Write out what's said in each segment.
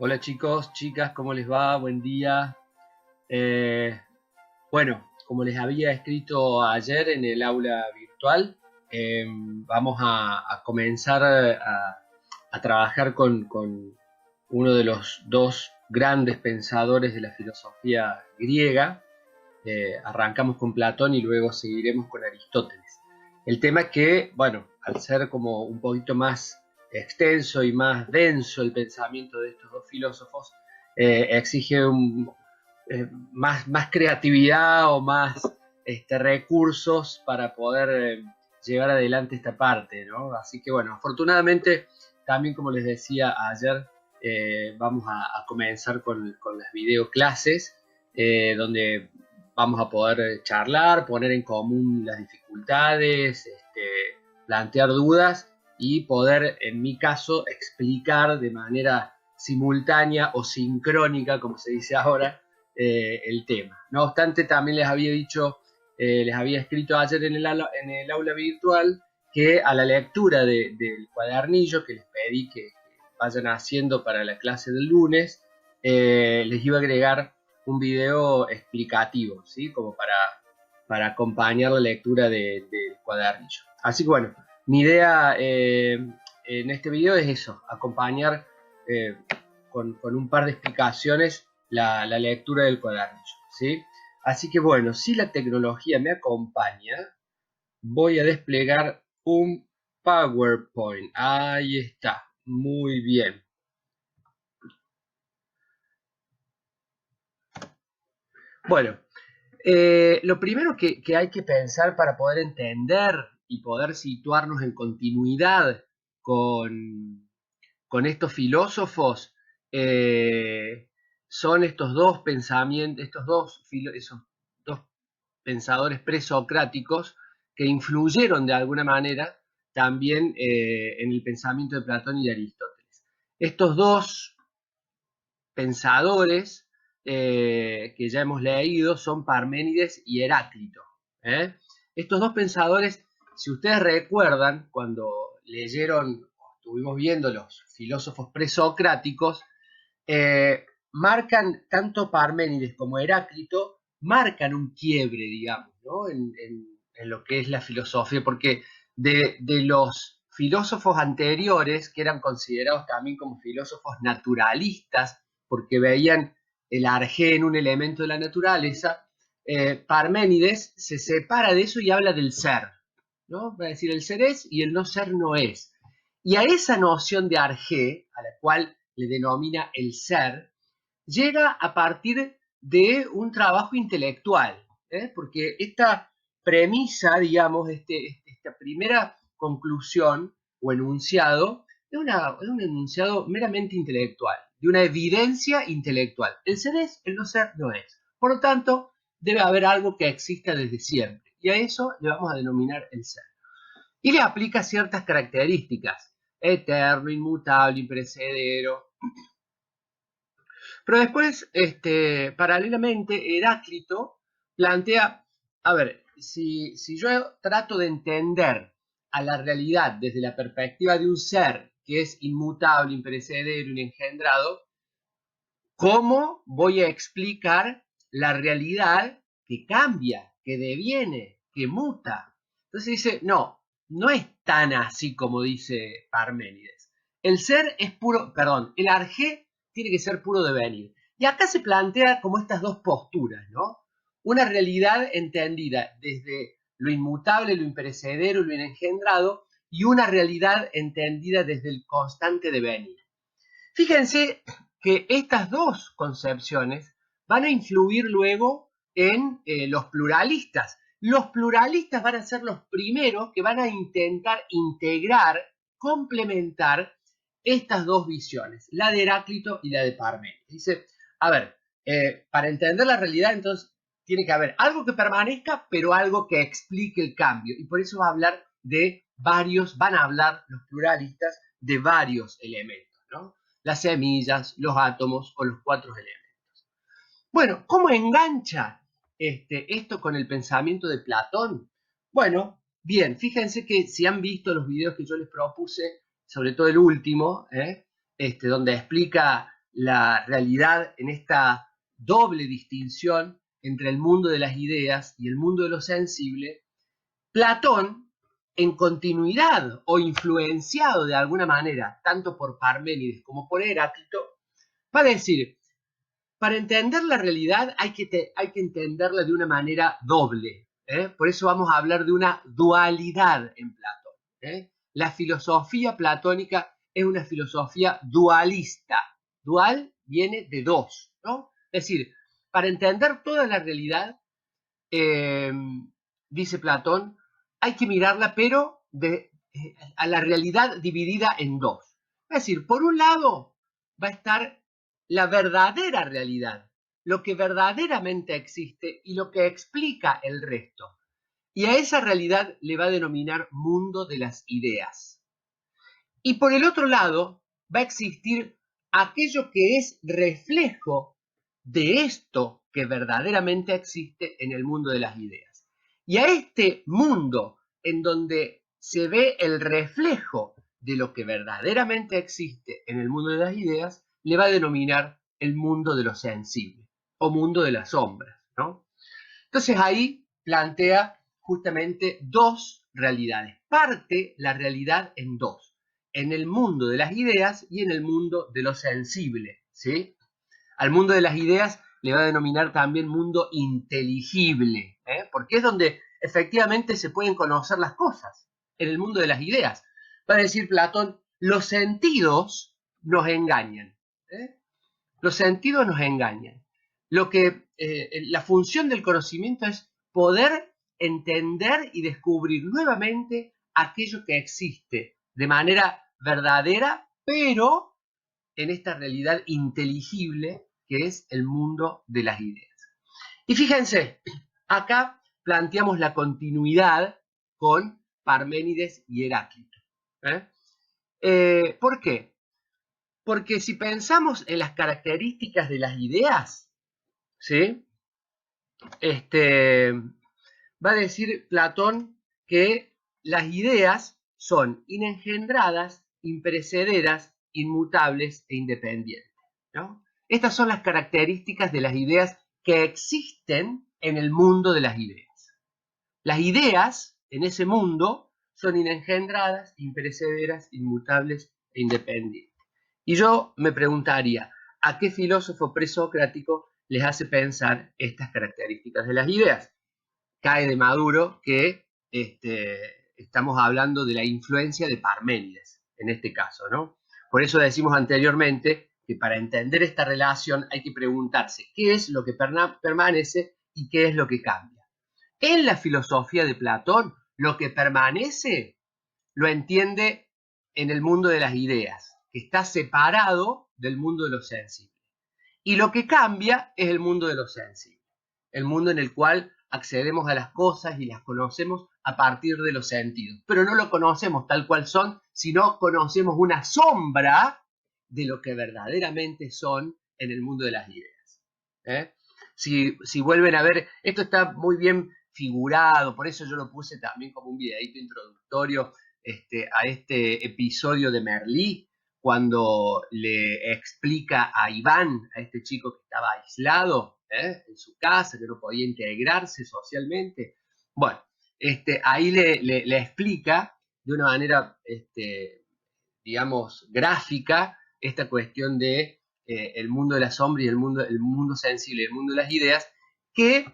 Hola chicos, chicas, ¿cómo les va? Buen día. Eh, bueno, como les había escrito ayer en el aula virtual, vamos a comenzar a trabajar con uno de los dos grandes pensadores de la filosofía griega. Arrancamos con Platón y luego seguiremos con Aristóteles. El tema es que, bueno, al ser como un poquito más extenso y más denso el pensamiento de estos dos filósofos, exige más creatividad o más recursos para poder llevar adelante esta parte, ¿no? Así que bueno, afortunadamente, también como les decía ayer, vamos a comenzar con las videoclases, donde vamos a poder charlar, poner en común las dificultades, plantear dudas y poder, en mi caso, explicar de manera simultánea o sincrónica, como se dice ahora, el tema. No obstante, también les había dicho, les había escrito ayer en el aula virtual que a la lectura del cuadernillo que les pedí que vayan haciendo para la clase del lunes, les iba a agregar un video explicativo, ¿sí? Como para acompañar la lectura del cuadernillo. Así que bueno, mi idea en este video es eso, acompañar con un par de explicaciones la lectura del cuadernillo, ¿sí? Así que bueno, si la tecnología me acompaña, voy a desplegar un PowerPoint. Ahí está, muy bien. Bueno, lo primero que hay que pensar para poder entender y poder situarnos en continuidad con estos filósofos, son estos dos pensamientos, esos dos pensadores presocráticos que influyeron de alguna manera también en el pensamiento de Platón y de Aristóteles. Estos dos pensadores que ya hemos leído son Parménides y Heráclito. ¿eh? Estos dos pensadores, si ustedes recuerdan, cuando leyeron, estuvimos viendo los filósofos presocráticos, marcan, tanto Parménides como Heráclito, marcan un quiebre, digamos, ¿no? en lo que es la filosofía, porque de los filósofos anteriores, que eran considerados también como filósofos naturalistas, porque veían el arjé en un elemento de la naturaleza, Parménides se separa de eso y habla del ser, ¿no? Va a decir, el ser es y el no ser no es. Y a esa noción de arjé, a la cual le denomina el ser, llega a partir de un trabajo intelectual, porque esta premisa, digamos, esta primera conclusión o enunciado, es un enunciado meramente intelectual, de una evidencia intelectual. El ser es, el no ser no es. Por lo tanto, debe haber algo que exista desde siempre, y a eso le vamos a denominar el ser. Y le aplica ciertas características: eterno, inmutable, imperecedero. Pero después, paralelamente, Heráclito plantea, a ver, si yo trato de entender a la realidad desde la perspectiva de un ser que es inmutable, imperecedero, inengendrado, ¿cómo voy a explicar la realidad que cambia, que deviene, que muta? Entonces dice, no es tan así como dice Parménides. El ser es puro, perdón, el arjé tiene que ser puro devenir. Y acá se plantea como estas dos posturas, ¿no? Una realidad entendida desde lo inmutable, lo imperecedero, lo inengendrado, y una realidad entendida desde el constante devenir. Fíjense que estas dos concepciones van a influir luego en los pluralistas. Los pluralistas van a ser los primeros que van a intentar integrar, complementar estas dos visiones, la de Heráclito y la de Parménides. Dice, a ver, para entender la realidad, entonces, tiene que haber algo que permanezca, pero algo que explique el cambio. Y por eso va a hablar de varios, van a hablar los pluralistas de varios elementos, ¿no? Las semillas, los átomos o los cuatro elementos. Bueno, ¿cómo engancha esto con el pensamiento de Platón? Bueno, bien, fíjense que si han visto los videos que yo les propuse, sobre todo el último, donde explica la realidad en esta doble distinción entre el mundo de las ideas y el mundo de lo sensible, Platón, en continuidad o influenciado de alguna manera, tanto por Parménides como por Heráclito, va a decir, para entender la realidad hay que entenderla de una manera doble. Por eso vamos a hablar de una dualidad en Platón. La filosofía platónica es una filosofía dualista. Dual viene de dos, ¿no? Es decir, para entender toda la realidad, dice Platón, hay que mirarla, pero a la realidad dividida en dos. Es decir, por un lado va a estar la verdadera realidad, lo que verdaderamente existe y lo que explica el resto. Y a esa realidad le va a denominar mundo de las ideas. Y por el otro lado va a existir aquello que es reflejo de esto que verdaderamente existe en el mundo de las ideas. Y a este mundo en donde se ve el reflejo de lo que verdaderamente existe en el mundo de las ideas, le va a denominar el mundo de lo sensible o mundo de las sombras, ¿no? Entonces ahí plantea justamente dos realidades. Parte la realidad en dos, en el mundo de las ideas y en el mundo de lo sensible, ¿sí? Al mundo de las ideas le va a denominar también mundo inteligible, porque es donde efectivamente se pueden conocer las cosas, en el mundo de las ideas. Va a decir Platón, los sentidos nos engañan. Los sentidos nos engañan. La función del conocimiento es poder entender y descubrir nuevamente aquello que existe de manera verdadera, pero en esta realidad inteligible que es el mundo de las ideas. Y fíjense, acá planteamos la continuidad con Parménides y Heráclito. ¿Por qué? Porque si pensamos en las características de las ideas, ¿sí? Va a decir Platón que las ideas son inengendradas, imperecederas, inmutables e independientes, ¿no? Estas son las características de las ideas que existen en el mundo de las ideas. Las ideas en ese mundo son inengendradas, imperecederas, inmutables e independientes. Y yo me preguntaría, ¿a qué filósofo presocrático les hace pensar estas características de las ideas? Cae de maduro que estamos hablando de la influencia de Parménides, en este caso, ¿no? Por eso decimos anteriormente que para entender esta relación hay que preguntarse qué es lo que permanece y qué es lo que cambia. En la filosofía de Platón, lo que permanece lo entiende en el mundo de las ideas, que está separado del mundo de lo sensible. Y lo que cambia es el mundo de lo sensible, el mundo en el cual accedemos a las cosas y las conocemos a partir de los sentidos. Pero no lo conocemos tal cual son, sino conocemos una sombra de lo que verdaderamente son en el mundo de las ideas. Si vuelven a ver, esto está muy bien figurado, por eso yo lo puse también como un videito introductorio a este episodio de Merlí, cuando le explica a Iván, a este chico que estaba aislado en su casa, que no podía integrarse socialmente. Bueno, ahí le explica de una manera, digamos, gráfica esta cuestión de el mundo de la sombra y el mundo sensible, el mundo de las ideas, que,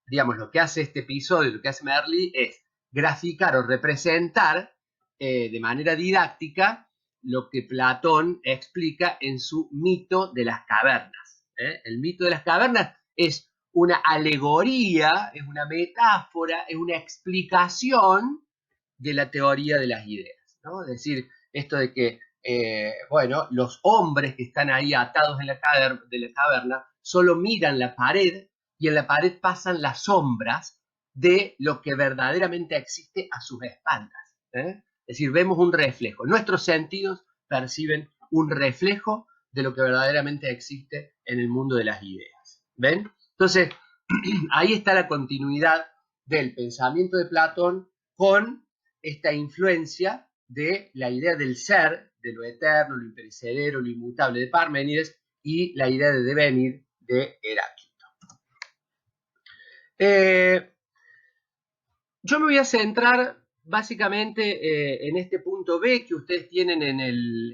digamos, lo que hace este episodio, lo que hace Merlí es graficar o representar de manera didáctica lo que Platón explica en su mito de las cavernas. El mito de las cavernas es una alegoría, es una metáfora, es una explicación de la teoría de las ideas, ¿no? Es decir, esto de que, bueno, los hombres que están ahí atados en la caverna solo miran la pared y en la pared pasan las sombras de lo que verdaderamente existe a sus espaldas. Es decir, vemos un reflejo. Nuestros sentidos perciben un reflejo de lo que verdaderamente existe en el mundo de las ideas. ¿Ven? Entonces, ahí está la continuidad del pensamiento de Platón con esta influencia de la idea del ser, de lo eterno, lo imperecedero, lo inmutable de Parménides, y la idea de devenir de Heráclito. Yo me voy a centrar básicamente en este punto B que ustedes tienen en el,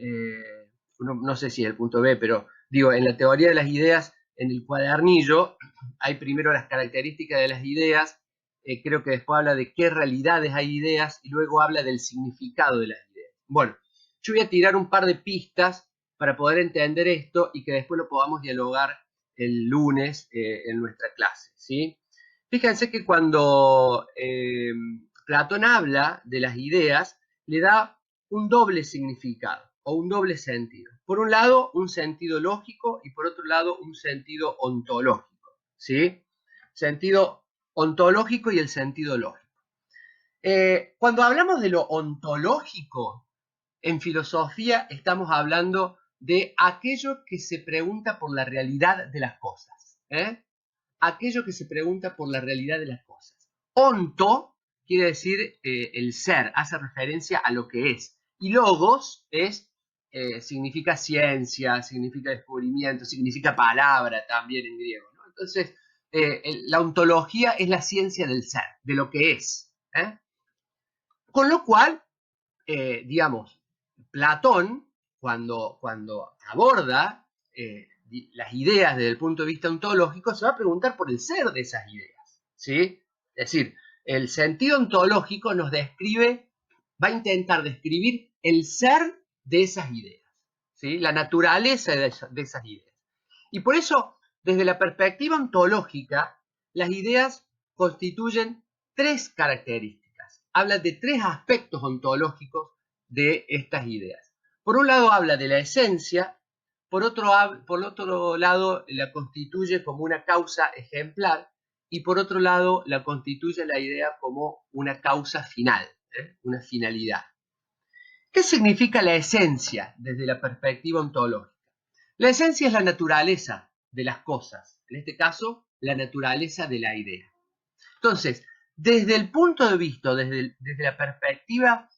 no sé si es el punto B, pero digo, en la teoría de las ideas, en el cuadernillo, hay primero las características de las ideas, creo que después habla de qué realidades hay ideas y luego habla del significado de las ideas. Bueno, yo voy a tirar un par de pistas para poder entender esto y que después lo podamos dialogar el lunes en nuestra clase, ¿sí? Fíjense que cuando Platón habla de las ideas, le da un doble significado o un doble sentido. Por un lado, un sentido lógico y por otro lado, un sentido ontológico. ¿Sí? Sentido ontológico y el sentido lógico. Cuando hablamos de lo ontológico, en filosofía estamos hablando de aquello que se pregunta por la realidad de las cosas. Aquello que se pregunta por la realidad de las cosas. Onto quiere decir el ser, hace referencia a lo que es. Y logos significa ciencia, significa descubrimiento, significa palabra también en griego, ¿no? Entonces, la ontología es la ciencia del ser, de lo que es. Con lo cual, digamos, Platón, cuando aborda las ideas desde el punto de vista ontológico, se va a preguntar por el ser de esas ideas, ¿sí? Es decir, el sentido ontológico nos describe, va a intentar describir el ser de esas ideas, ¿sí? La naturaleza de esas ideas. Y por eso, desde la perspectiva ontológica, las ideas constituyen tres características. Habla de tres aspectos ontológicos de estas ideas. Por un lado habla de la esencia, por otro lado la constituye como una causa ejemplar y por otro lado la constituye la idea como una causa final, una finalidad. ¿Qué significa la esencia desde la perspectiva ontológica? La esencia es la naturaleza de las cosas, en este caso la naturaleza de la idea. Entonces, desde el punto de vista, desde la perspectiva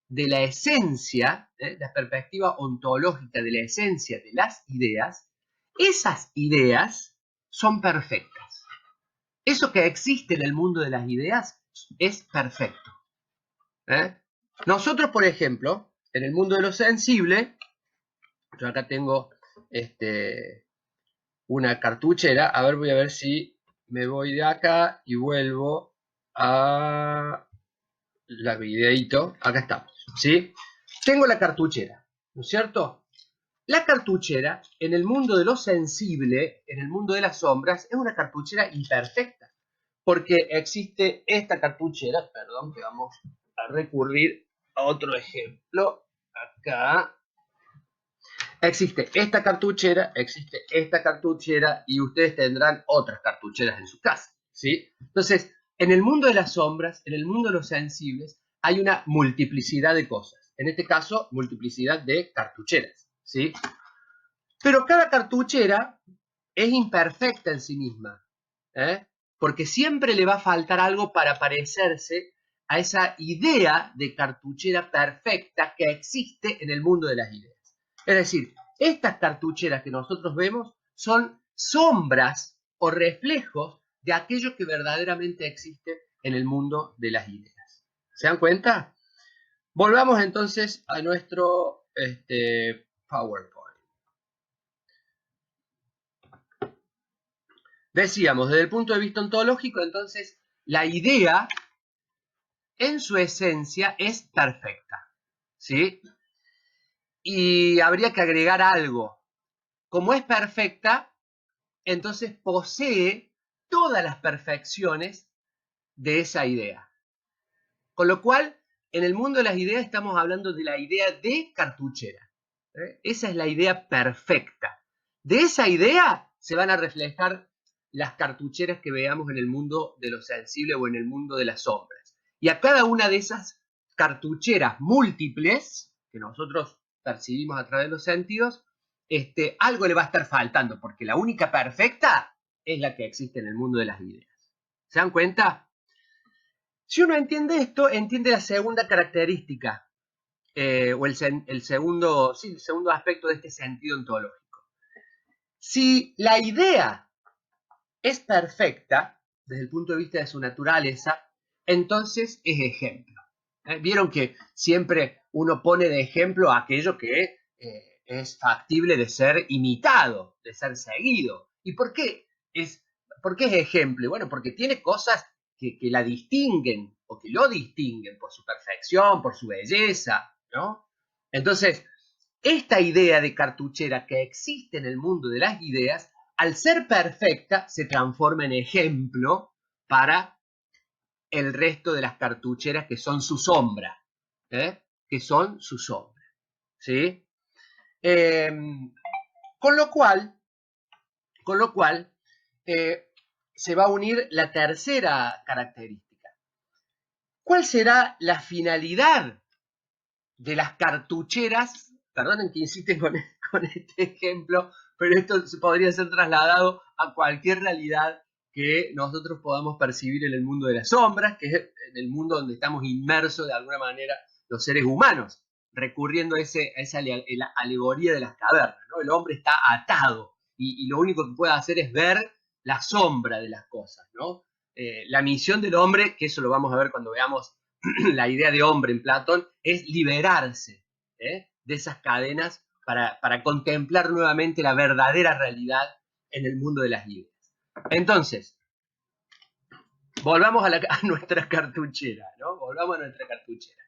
de la esencia, la perspectiva ontológica de la esencia de las ideas, esas ideas son perfectas. Eso que existe en el mundo de las ideas es perfecto. Nosotros, por ejemplo, en el mundo de lo sensible, yo acá tengo una cartuchera, a ver, voy a ver si me voy de acá y vuelvo a la videito, acá estamos, ¿sí? Tengo la cartuchera, ¿no es cierto? La cartuchera, en el mundo de lo sensible, en el mundo de las sombras, es una cartuchera imperfecta, porque existe esta cartuchera, perdón, que vamos a recurrir a otro ejemplo, acá. Existe esta cartuchera y ustedes tendrán otras cartucheras en su casa, ¿sí? Entonces, en el mundo de las sombras, en el mundo de los sensibles, hay una multiplicidad de cosas. En este caso, multiplicidad de cartucheras, ¿sí? Pero cada cartuchera es imperfecta en sí misma, porque siempre le va a faltar algo para parecerse a esa idea de cartuchera perfecta que existe en el mundo de las ideas. Es decir, estas cartucheras que nosotros vemos son sombras o reflejos de aquello que verdaderamente existe en el mundo de las ideas. ¿Se dan cuenta? Volvamos entonces a nuestro PowerPoint. Decíamos, desde el punto de vista ontológico, entonces, la idea en su esencia es perfecta, ¿sí? Y habría que agregar algo. Como es perfecta, entonces posee todas las perfecciones de esa idea. Con lo cual, en el mundo de las ideas estamos hablando de la idea de cartuchera. Esa es la idea perfecta. De esa idea se van a reflejar las cartucheras que veamos en el mundo de lo sensible o en el mundo de las sombras. Y a cada una de esas cartucheras múltiples que nosotros percibimos a través de los sentidos, algo le va a estar faltando, porque la única perfecta es la que existe en el mundo de las ideas. ¿Se dan cuenta? Si uno entiende esto, entiende la segunda característica, o el segundo aspecto de este sentido ontológico. Si la idea es perfecta, desde el punto de vista de su naturaleza, entonces es ejemplo. Vieron que siempre uno pone de ejemplo aquello que es factible de ser imitado, de ser seguido. ¿Y por qué es ejemplo? Bueno, porque tiene cosas que la distinguen o que lo distinguen por su perfección, por su belleza, ¿no? Entonces, esta idea de cartuchera que existe en el mundo de las ideas, al ser perfecta, se transforma en ejemplo para el resto de las cartucheras que son su sombra, que son su sombra, ¿sí? Con lo cual se va a unir la tercera característica. ¿Cuál será la finalidad de las cartucheras? Perdonen que insisten con este ejemplo, pero esto podría ser trasladado a cualquier realidad que nosotros podamos percibir en el mundo de las sombras, que es en el mundo donde estamos inmersos de alguna manera los seres humanos, recurriendo a esa alegoría de las cavernas, ¿no? El hombre está atado y lo único que puede hacer es ver la sombra de las cosas, ¿no? La misión del hombre, que eso lo vamos a ver cuando veamos la idea de hombre en Platón, es liberarse de esas cadenas para contemplar nuevamente la verdadera realidad en el mundo de las ideas. Entonces, volvamos a nuestra cartuchera, ¿no? Volvamos a nuestra cartuchera.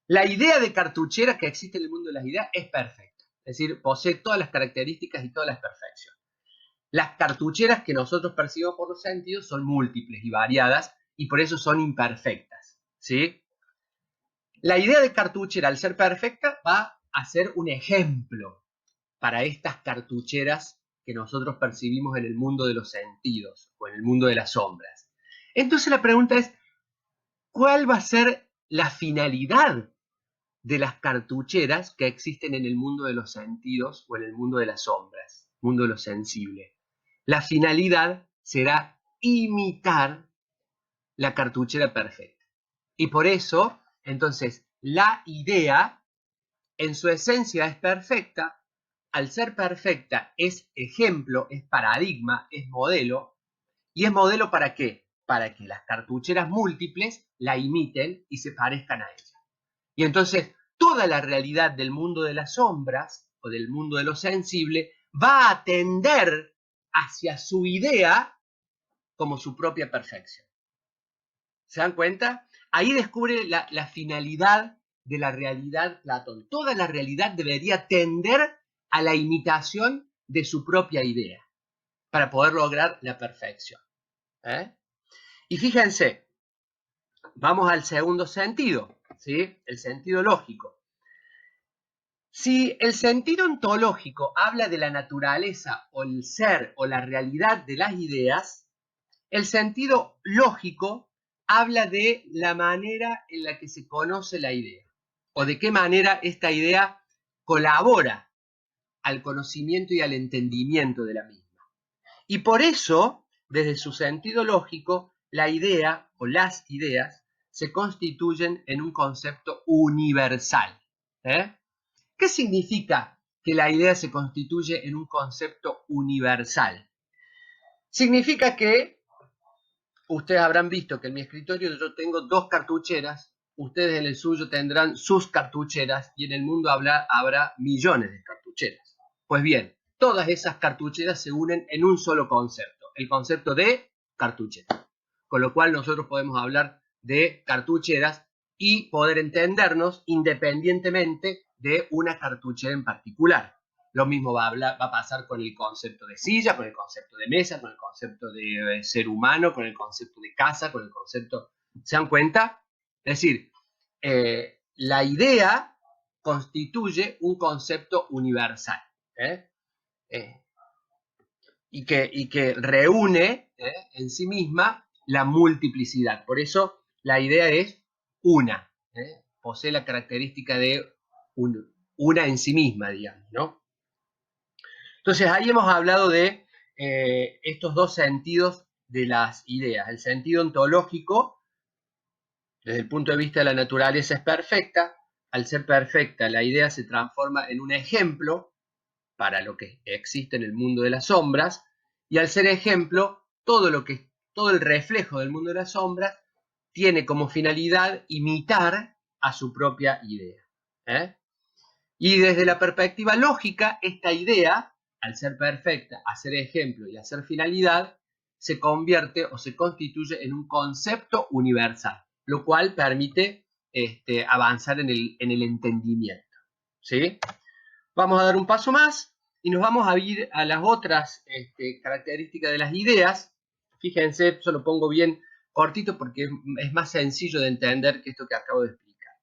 La idea de cartuchera que existe en el mundo de las ideas es perfecta, es decir, posee todas las características y todas las perfecciones. Las cartucheras que nosotros percibimos por los sentidos son múltiples y variadas y por eso son imperfectas, ¿sí? La idea de cartuchera, al ser perfecta, va a ser un ejemplo para estas cartucheras que nosotros percibimos en el mundo de los sentidos o en el mundo de las sombras. Entonces la pregunta es, ¿cuál va a ser la finalidad de las cartucheras que existen en el mundo de los sentidos o en el mundo de las sombras, mundo de lo sensible? La finalidad será imitar la cartuchera perfecta. Y por eso, entonces, la idea en su esencia es perfecta. Al ser perfecta es ejemplo, es paradigma, es modelo. ¿Y es modelo para qué? Para que las cartucheras múltiples la imiten y se parezcan a ella. Y entonces toda la realidad del mundo de las sombras o del mundo de lo sensible va a tender hacia su idea como su propia perfección. ¿Se dan cuenta? Ahí descubre la finalidad de la realidad Platón. Toda la realidad debería tender a la imitación de su propia idea para poder lograr la perfección. Y fíjense, vamos al segundo sentido, ¿sí? El sentido lógico. Si el sentido ontológico habla de la naturaleza o el ser o la realidad de las ideas, el sentido lógico habla de la manera en la que se conoce la idea o de qué manera esta idea colabora al conocimiento y al entendimiento de la misma. Y por eso, desde su sentido lógico, la idea o las ideas se constituyen en un concepto universal. ¿Qué significa que la idea se constituye en un concepto universal? Significa que ustedes habrán visto que en mi escritorio yo tengo dos cartucheras, ustedes en el suyo tendrán sus cartucheras y en el mundo habrá millones de cartucheras. Pues bien, todas esas cartucheras se unen en un solo concepto, el concepto de cartuchera. Con lo cual nosotros podemos hablar de cartucheras y poder entendernos independientemente de una cartuchera en particular. Lo mismo va a pasar con el concepto de silla, con el concepto de mesa, con el concepto de ser humano, con el concepto de casa, con el concepto... ¿Se dan cuenta? Es decir, la idea constituye un concepto universal y que reúne en sí misma la multiplicidad. Por eso la idea es una, posee la característica de una en sí misma, digamos, ¿no? Entonces ahí hemos hablado de estos dos sentidos de las ideas. El sentido ontológico, desde el punto de vista de la naturaleza, es perfecta. Al ser perfecta, la idea se transforma en un ejemplo para lo que existe en el mundo de las sombras, y al ser ejemplo, todo el reflejo del mundo de las sombras tiene como finalidad imitar a su propia idea. Y desde la perspectiva lógica, esta idea, al ser perfecta, a ser ejemplo y a ser finalidad, se convierte o se constituye en un concepto universal, lo cual permite avanzar en el entendimiento. ¿Sí? Vamos a dar un paso más y nos vamos a ir a las otras características de las ideas. Fíjense, yo lo pongo bien cortito porque es más sencillo de entender que esto que acabo de explicar.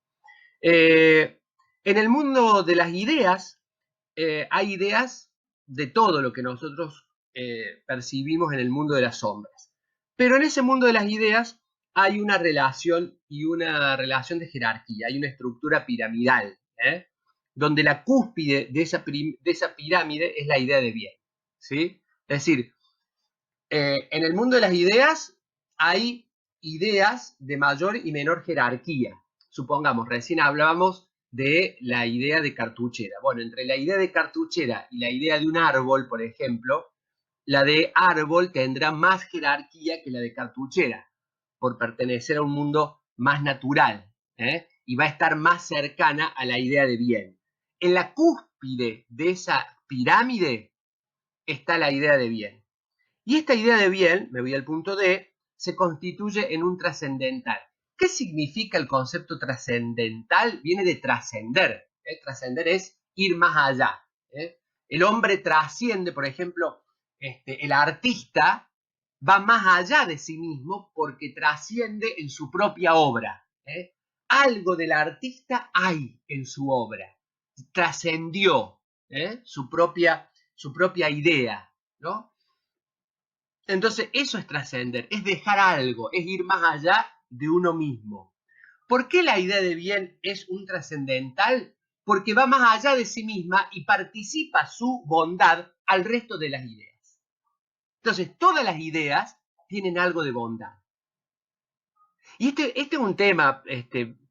En el mundo de las ideas, hay ideas de todo lo que nosotros percibimos en el mundo de las sombras. Pero en ese mundo de las ideas hay una relación de jerarquía, hay una estructura piramidal, donde la cúspide de esa pirámide es la idea de bien. ¿Sí? Es decir, en el mundo de las ideas hay ideas de mayor y menor jerarquía. Supongamos, recién hablábamos de la idea de cartuchera. Bueno, entre la idea de cartuchera y la idea de un árbol, por ejemplo, la de árbol tendrá más jerarquía que la de cartuchera, por pertenecer a un mundo más natural, y va a estar más cercana a la idea de bien. En la cúspide de esa pirámide está la idea de bien. Y esta idea de bien, me voy al punto D, se constituye en un trascendental. ¿Qué significa el concepto trascendental? Viene de trascender. Trascender es ir más allá. El hombre trasciende, por ejemplo, el artista va más allá de sí mismo porque trasciende en su propia obra. Algo del artista hay en su obra. Trascendió su propia idea, ¿no? Entonces, eso es trascender, es dejar algo, es ir más allá de uno mismo. ¿Por qué la idea de bien es un trascendental? Porque va más allá de sí misma y participa su bondad al resto de las ideas. Entonces, todas las ideas tienen algo de bondad. Y este es un tema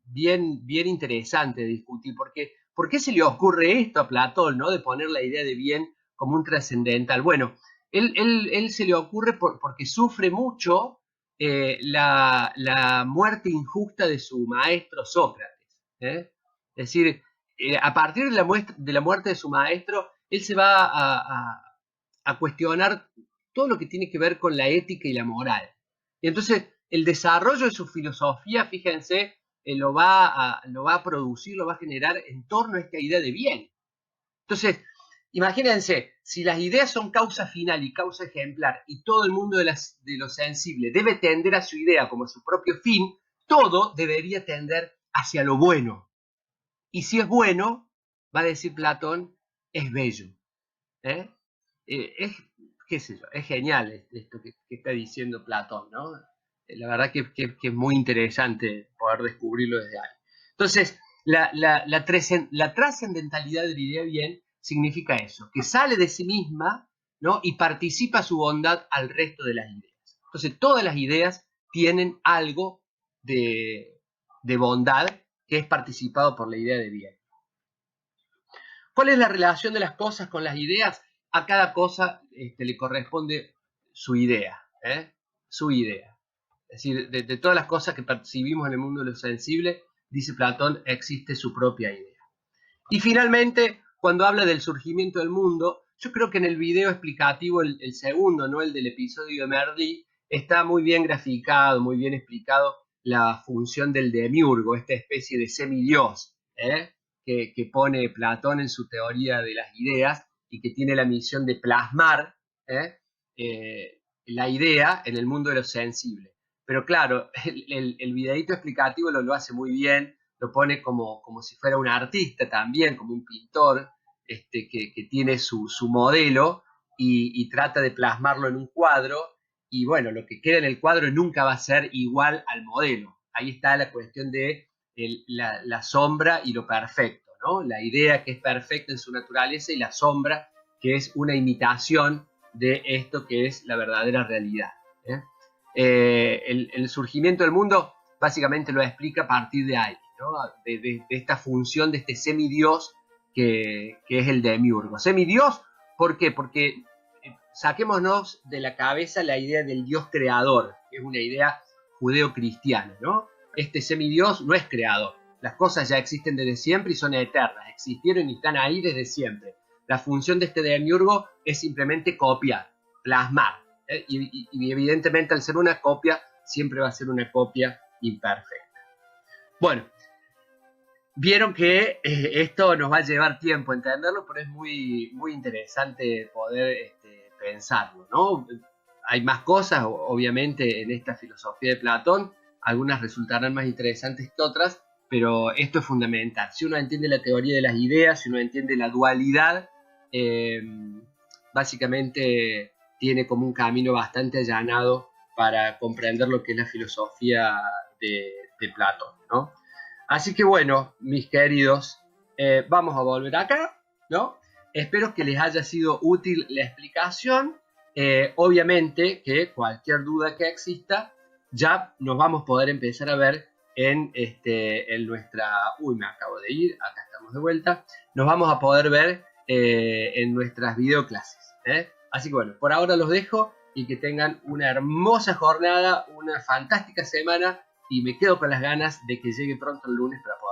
bien interesante de discutir, porque ¿por qué se le ocurre esto a Platón, ¿no? De poner la idea de bien como un trascendental? Bueno, él se le ocurre porque sufre mucho la muerte injusta de su maestro Sócrates. Es decir, a partir de la muerte de su maestro, él se va a cuestionar todo lo que tiene que ver con la ética y la moral. Y entonces, el desarrollo de su filosofía, fíjense, lo va a producir, lo va a generar en torno a esta idea de bien. Entonces, imagínense, si las ideas son causa final y causa ejemplar, y todo el mundo de lo sensible debe tender a su idea como a su propio fin, todo debería tender hacia lo bueno. Y si es bueno, va a decir Platón, es bello. Es, qué sé yo, es genial esto que está diciendo Platón, ¿no? La verdad que es muy interesante poder descubrirlo desde ahí. Entonces, la trascendentalidad de la idea bien significa eso, que sale de sí misma, ¿no? Y participa su bondad al resto de las ideas. Entonces, todas las ideas tienen algo de bondad que es participado por la idea de bien. ¿Cuál es la relación de las cosas con las ideas? A cada cosa le corresponde su idea, su idea. Es decir, de todas las cosas que percibimos en el mundo de lo sensible, dice Platón, existe su propia idea. Y finalmente, cuando habla del surgimiento del mundo, yo creo que en el video explicativo, el segundo, no el del episodio de Merlí, está muy bien graficado, muy bien explicado la función del demiurgo, esta especie de semidios, que pone Platón en su teoría de las ideas y que tiene la misión de plasmar la idea en el mundo de lo sensible. Pero claro, el videíto explicativo lo hace muy bien, lo pone como si fuera un artista también, como un pintor que tiene su modelo y trata de plasmarlo en un cuadro. Y bueno, lo que queda en el cuadro nunca va a ser igual al modelo. Ahí está la cuestión de la sombra y lo perfecto, ¿no? La idea que es perfecta en su naturaleza y la sombra que es una imitación de esto que es la verdadera realidad. El surgimiento del mundo básicamente lo explica a partir de ahí, ¿no? de esta función de este semidios que es el demiurgo. Semidios, ¿por qué? Porque saquémonos de la cabeza la idea del Dios creador, que es una idea judeo-cristiana, ¿no? Este semidios no es creador. Las cosas ya existen desde siempre y son eternas. Existieron y están ahí desde siempre. La función de este demiurgo es simplemente copiar, plasmar. Y evidentemente al ser una copia, siempre va a ser una copia imperfecta. Bueno, vieron que esto nos va a llevar tiempo entenderlo, pero es muy, muy interesante poder pensarlo, ¿no? Hay más cosas, obviamente, en esta filosofía de Platón. Algunas resultarán más interesantes que otras, pero esto es fundamental. Si uno entiende la teoría de las ideas, si uno entiende la dualidad, básicamente tiene como un camino bastante allanado para comprender lo que es la filosofía de Platón, ¿no? Así que bueno, mis queridos, vamos a volver acá, ¿no? Espero que les haya sido útil la explicación. Obviamente que cualquier duda que exista, ya nos vamos a poder empezar a ver en nuestra... Uy, me acabo de ir, acá estamos de vuelta. Nos vamos a poder ver en nuestras videoclases. Así que bueno, por ahora los dejo y que tengan una hermosa jornada, una fantástica semana. Y me quedo con las ganas de que llegue pronto el lunes para poder